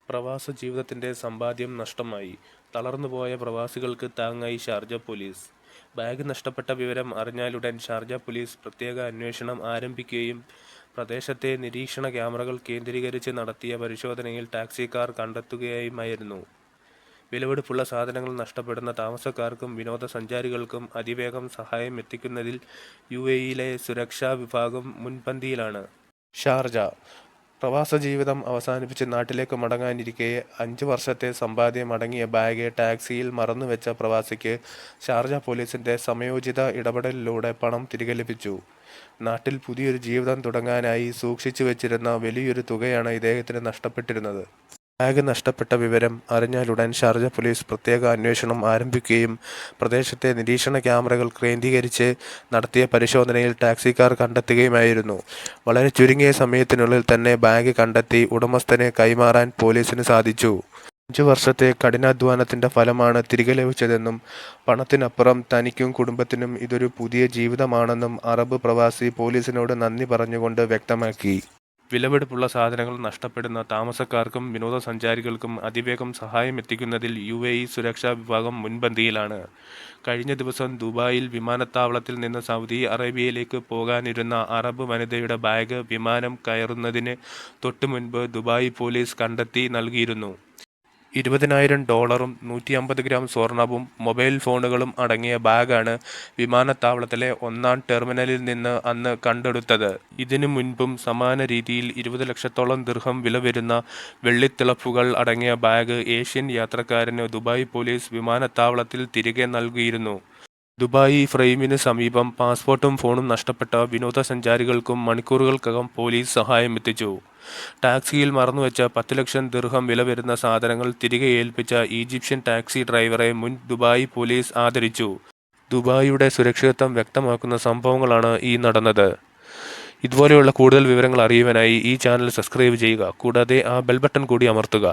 പ്രവാസ ജീവിതത്തിന്റെ സമ്പാദ്യം നഷ്ടമായി. തളർന്നുപോയ പ്രവാസികൾക്ക് താങ്ങായി ഷാർജ പോലീസ്. ബാഗ് നഷ്ടപ്പെട്ട വിവരം അറിഞ്ഞാലുടൻ ഷാർജ പോലീസ് പ്രത്യേക അന്വേഷണം ആരംഭിക്കുകയും പ്രദേശത്തെ നിരീക്ഷണ ക്യാമറകൾ കേന്ദ്രീകരിച്ച് നടത്തിയ പരിശോധനയിൽ ടാക്സിക്കാർ കണ്ടെത്തുകയുമായിരുന്നു. വിലപിടിപ്പുള്ള സാധനങ്ങൾ നഷ്ടപ്പെടുന്ന താമസക്കാർക്കും വിനോദസഞ്ചാരികൾക്കും അതിവേഗം സഹായം എത്തിക്കുന്നതിൽ യുഎഇയിലെ സുരക്ഷാ വിഭാഗം മുൻപന്തിയിലാണ്. ഷാർജ പ്രവാസ ജീവിതം അവസാനിപ്പിച്ച് നാട്ടിലേക്ക് മടങ്ങാനിരിക്കെ 5 വർഷത്തെ സമ്പാദ്യം അടങ്ങിയ ബാഗ് ടാക്സിയിൽ മറന്നുവെച്ച പ്രവാസിക്ക് ഷാർജ പോലീസിന്റെ സമയോചിത ഇടപെടലിലൂടെ പണം തിരികെ ലഭിച്ചു. നാട്ടിൽ പുതിയൊരു ജീവിതം തുടങ്ങാനായി സൂക്ഷിച്ചു വെച്ചിരുന്ന വലിയൊരു തുകയാണ് ഇദ്ദേഹത്തിന് നഷ്ടപ്പെട്ടിരുന്നത്. ബാഗ് നഷ്ടപ്പെട്ട വിവരം അറിഞ്ഞാലുടൻ ഷാർജ പോലീസ് പ്രത്യേക അന്വേഷണം ആരംഭിക്കുകയും പ്രദേശത്തെ നിരീക്ഷണ ക്യാമറകൾ കേന്ദ്രീകരിച്ച് നടത്തിയ പരിശോധനയിൽ ടാക്സിക്കാർ കണ്ടെത്തുകയുമായിരുന്നു. വളരെ ചുരുങ്ങിയ സമയത്തിനുള്ളിൽ തന്നെ ബാഗ് കണ്ടെത്തി ഉടമസ്ഥന് കൈമാറാൻ പോലീസിന് സാധിച്ചു. 5 വർഷത്തെ കഠിനാധ്വാനത്തിന്റെ ഫലമാണ് തിരികെ ലഭിച്ചതെന്നും പണത്തിനപ്പുറം തനിക്കും കുടുംബത്തിനും ഇതൊരു പുതിയ ജീവിതമാണെന്നും അറബ് പ്രവാസി പോലീസിനോട് നന്ദി പറഞ്ഞുകൊണ്ട് വ്യക്തമാക്കി. വിലപിടിപ്പുള്ള സാധനങ്ങൾ നഷ്ടപ്പെടുന്ന താമസക്കാർക്കും വിനോദസഞ്ചാരികൾക്കും അതിവേഗം സഹായം എത്തിക്കുന്നതിൽ യുഎഇ സുരക്ഷാ വിഭാഗം മുൻപന്തിയിലാണ്. കഴിഞ്ഞ ദിവസം ദുബായിൽ വിമാനത്താവളത്തിൽ നിന്ന് സൗദി അറേബ്യയിലേക്ക് പോകാനിരുന്ന അറബ് വനിതയുടെ ബാഗ് വിമാനം കയറുന്നതിന് തൊട്ടുമുൻപ് ദുബായ് പോലീസ് കണ്ടെത്തി നൽകിയിരുന്നു. $20,000 150 ഗ്രാം സ്വർണവും മൊബൈൽ ഫോണുകളും അടങ്ങിയ ബാഗാണ് വിമാനത്താവളത്തിലെ 1-ാം ടെർമിനലിൽ നിന്ന് അന്ന് കണ്ടെടുത്തത്. ഇതിനു മുൻപും സമാന രീതിയിൽ 20 ലക്ഷത്തോളം ദിർഹം വില വരുന്ന വെള്ളിത്തിളപ്പുകൾ അടങ്ങിയ ബാഗ് ഏഷ്യൻ യാത്രക്കാരന് ദുബായ് പോലീസ് വിമാനത്താവളത്തിൽ തിരികെ നൽകിയിരുന്നു. ദുബായ് ഫ്രെയിമിന് സമീപം പാസ്പോർട്ടും ഫോണും നഷ്ടപ്പെട്ട വിനോദസഞ്ചാരികൾക്കും മണിക്കൂറുകൾക്കകം പോലീസ് സഹായമെത്തിച്ചു. ടാക്സിയിൽ മറന്നുവെച്ച 10 ലക്ഷം ദിർഹം വില വരുന്ന സാധനങ്ങൾ തിരികെ ഏൽപ്പിച്ച ഈജിപ്ഷ്യൻ ടാക്സി ഡ്രൈവറെ മുൻ ദുബായ് പോലീസ് ആദരിച്ചു. ദുബായിയുടെ സുരക്ഷിതത്വം വ്യക്തമാക്കുന്ന സംഭവങ്ങളാണ് ഈ നടന്നത്. ഇതുപോലെയുള്ള കൂടുതൽ വിവരങ്ങൾ അറിയുവാനായി ഈ ചാനൽ സബ്സ്ക്രൈബ് ചെയ്യുക. കൂടാതെ ആ ബെൽ ബട്ടൺ കൂടി അമർത്തുക.